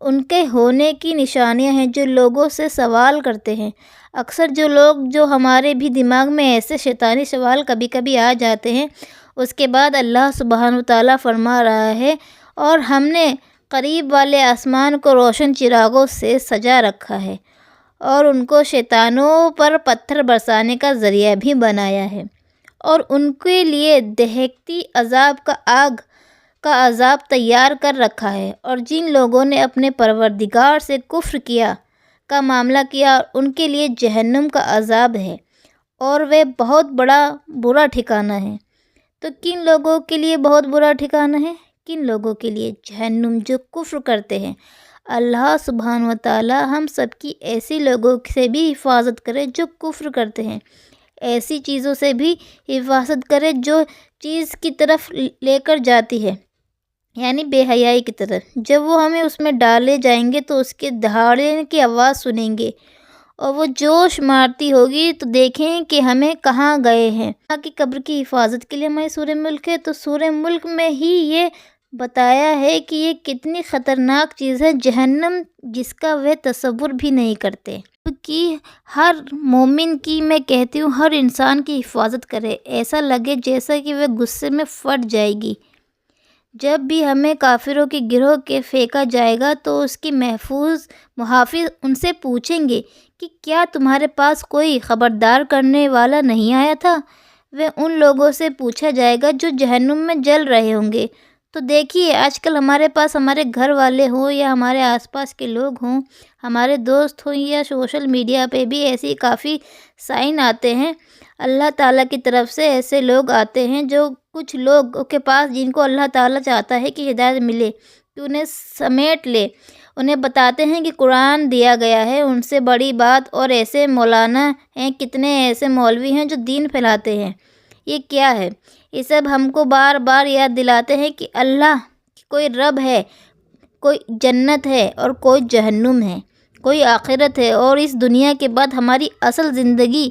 ان کے ہونے کی نشانیاں ہیں جو لوگوں سے سوال کرتے ہیں۔ اکثر جو ہمارے بھی دماغ میں ایسے شیطانی سوال کبھی کبھی آ جاتے ہیں، اس کے بعد اللہ سبحانہ وتعالیٰ فرما رہا ہے، اور ہم نے قریب والے آسمان کو روشن چراغوں سے سجا رکھا ہے اور ان کو شیطانوں پر پتھر برسانے کا ذریعہ بھی بنایا ہے، اور ان کے لیے دہکتی آگ کا عذاب تیار کر رکھا ہے۔ اور جن لوگوں نے اپنے پروردگار سے کفر کا معاملہ کیا، ان کے لیے جہنم کا عذاب ہے، اور وہ بہت برا ٹھکانہ ہے۔ تو کن لوگوں کے لیے بہت برا ٹھکانہ ہے؟ کن لوگوں کے لیے؟ جہنم، جو کفر کرتے ہیں۔ اللہ سبحانہ وتعالی ہم سب کی ایسی لوگوں سے بھی حفاظت کرے جو کفر کرتے ہیں، ایسی چیزوں سے بھی حفاظت کرے جو چیز کی طرف لے کر جاتی ہے، یعنی بے حیائی کی طرف۔ جب وہ ہمیں اس میں ڈالے جائیں گے تو اس کے دہاڑنے کی آواز سنیں گے اور وہ جوش مارتی ہوگی تو دیکھیں کہ ہمیں کہاں گئے ہیں۔ اللہ کی قبر کی حفاظت کے لیے ہماری سورہ ملک ہے، تو سورہ ملک میں ہی یہ بتایا ہے کہ یہ کتنی خطرناک چیز ہے جہنم، جس کا وہ تصور بھی نہیں کرتے۔ کہ ہر مومن کی، میں کہتی ہوں ہر انسان کی حفاظت کرے، ایسا لگے جیسا کہ وہ غصے میں پھٹ جائے گی۔ جب بھی ہمیں کافروں کے گروہ کے پھینکا جائے گا تو اس کی محافظ ان سے پوچھیں گے کہ کیا تمہارے پاس کوئی خبردار کرنے والا نہیں آیا تھا؟ وہ ان لوگوں سے پوچھا جائے گا جو جہنم میں جل رہے ہوں گے۔ تو دیکھیے، آج کل ہمارے پاس ہمارے گھر والے ہوں یا ہمارے آس پاس کے لوگ ہوں، ہمارے دوست ہوں، یا سوشل میڈیا پہ بھی ایسی کافی سائن آتے ہیں اللہ تعالیٰ کی طرف سے۔ ایسے لوگ آتے ہیں جو کچھ لوگ کے پاس جن کو اللہ تعالیٰ چاہتا ہے کہ ہدایت ملے، کہ انہیں سمیٹ لے، انہیں بتاتے ہیں کہ قرآن دیا گیا ہے ان سے بڑی بات، اور ایسے مولانا ہیں، کتنے ایسے مولوی ہیں جو دین پھیلاتے ہیں۔ یہ کیا ہے؟ یہ سب ہم کو بار بار یاد دلاتے ہیں کہ اللہ کوئی رب ہے، کوئی جنت ہے اور کوئی جہنم ہے، کوئی آخرت ہے، اور اس دنیا کے بعد ہماری اصل زندگی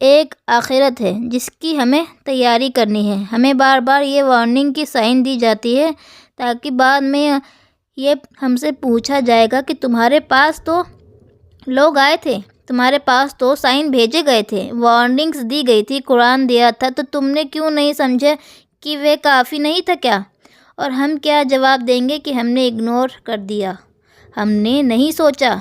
ایک آخرت ہے جس کی ہمیں تیاری کرنی ہے۔ ہمیں بار بار یہ وارننگ کی سائن دی جاتی ہے تاکہ بعد میں یہ ہم سے پوچھا جائے گا کہ تمہارے پاس تو لوگ آئے تھے، تمہارے پاس تو سائن بھیجے گئے تھے، وارننگز دی گئی تھی، قرآن دیا تھا، تو تم نے کیوں نہیں سمجھا کہ وہ کافی نہیں تھا کیا؟ اور ہم کیا جواب دیں گے کہ ہم نے اگنور کر دیا، ہم نے نہیں سوچا۔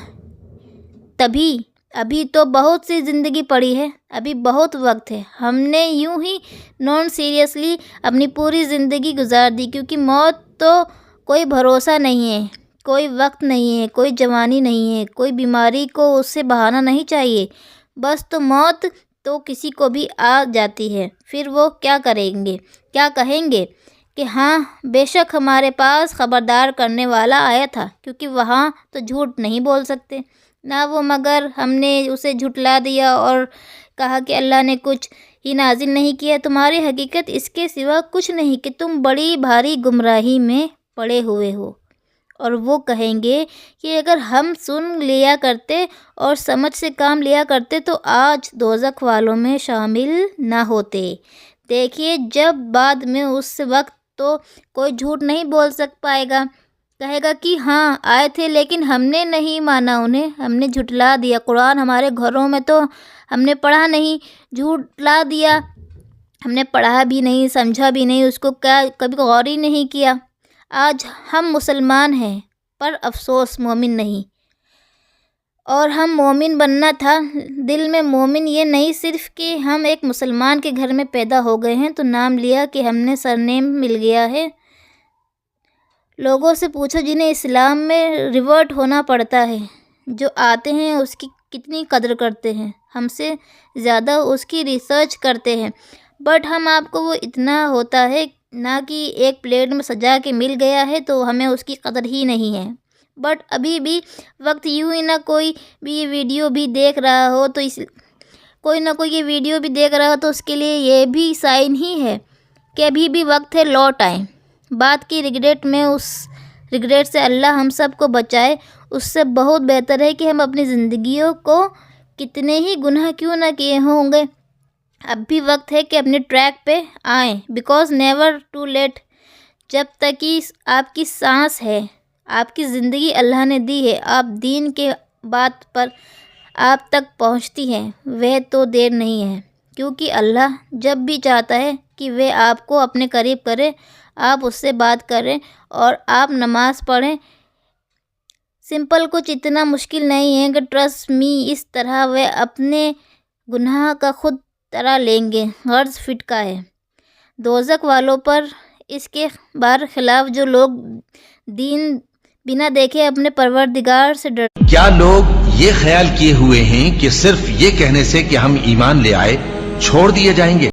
ابھی تو بہت سی زندگی پڑی ہے، ابھی بہت وقت ہے، ہم نے یوں ہی نان سیریسلی اپنی پوری زندگی گزار دی، کیونکہ موت تو کوئی بھروسہ نہیں ہے، کوئی وقت نہیں ہے، کوئی جوانی نہیں ہے، کوئی بیماری کو اس سے بہانا نہیں چاہیے، بس تو موت تو کسی کو بھی آ جاتی ہے۔ پھر وہ کیا کریں گے؟ کیا کہیں گے کہ ہاں بے شک ہمارے پاس خبردار کرنے والا آیا تھا، کیونکہ وہاں تو جھوٹ نہیں بول سکتے نہ وہ، مگر ہم نے اسے جھٹلا دیا اور کہا کہ اللہ نے کچھ ہی نازل نہیں کیا۔ تمہاری حقیقت اس کے سوا کچھ نہیں کہ تم بڑی بھاری گمراہی میں پڑے ہوئے ہو۔ اور وہ کہیں گے کہ اگر ہم سن لیا کرتے اور سمجھ سے کام لیا کرتے تو آج دوزخ والوں میں شامل نہ ہوتے۔ دیکھیے، جب بعد میں اس وقت تو کوئی جھوٹ نہیں بول پائے گا، کہے گا کہ ہاں آئے تھے لیکن ہم نے نہیں مانا انہیں، ہم نے جھٹلا دیا، قرآن ہمارے گھروں میں تو ہم نے پڑھا نہیں، جھٹلا دیا، ہم نے پڑھا بھی نہیں، سمجھا بھی نہیں، اس کو کبھی غور ہی نہیں کیا۔ آج ہم مسلمان ہیں پر افسوس مومن نہیں، اور ہم مومن بننا تھا، دل میں مومن یہ نہیں صرف کہ ہم ایک مسلمان کے گھر میں پیدا ہو گئے ہیں تو نام لیا کہ ہم نے سرنیم مل گیا ہے۔ لوگوں سے پوچھو جنہیں اسلام میں ریورٹ ہونا پڑتا ہے، جو آتے ہیں اس کی کتنی قدر کرتے ہیں، ہم سے زیادہ اس کی ریسرچ کرتے ہیں، بٹ ہم آپ کو وہ اتنا ہوتا ہے نہ کہ ایک پلیٹ میں سجا کے مل گیا ہے تو ہمیں اس کی قدر ہی نہیں ہے۔ بٹ ابھی بھی وقت یوں ہی نہ کوئی بھی یہ ویڈیو بھی دیکھ رہا ہو تو اس کے لیے یہ بھی سائن ہی ہے کہ ابھی بھی وقت ہے، لوٹ آئیں۔ بات کی ریگریٹ میں، اس ریگریٹ سے اللہ ہم سب کو بچائے۔ اس سے بہت بہتر ہے کہ ہم اپنی زندگیوں کو کتنے ہی گناہ کیوں نہ کیے ہوں گے، اب بھی وقت ہے کہ اپنے ٹریک پہ آئیں، بیکاز نیور ٹو لیٹ۔ جب تک کہ آپ کی سانس ہے آپ کی زندگی اللہ نے دی ہے، آپ دین کے بات پر آپ تک پہنچتی ہے، وہ تو دیر نہیں ہے، کیونکہ اللہ جب بھی چاہتا ہے کہ وہ آپ کو اپنے قریب کرے، آپ اس سے بات کریں اور آپ نماز پڑھیں۔ سمپل، کچھ اتنا مشکل نہیں ہے کہ ٹرسٹ می، اس طرح وہ اپنے گناہ کا خود ترا لیں گے۔ غرض فٹ کا ہے دوزخ والوں پر، اس کے برخلاف جو لوگ دین بنا دیکھے اپنے پروردگار سے ڈرتے۔ کیا لوگ یہ خیال کیے ہوئے ہیں کہ صرف یہ کہنے سے کہ ہم ایمان لے آئے چھوڑ دیے جائیں گے؟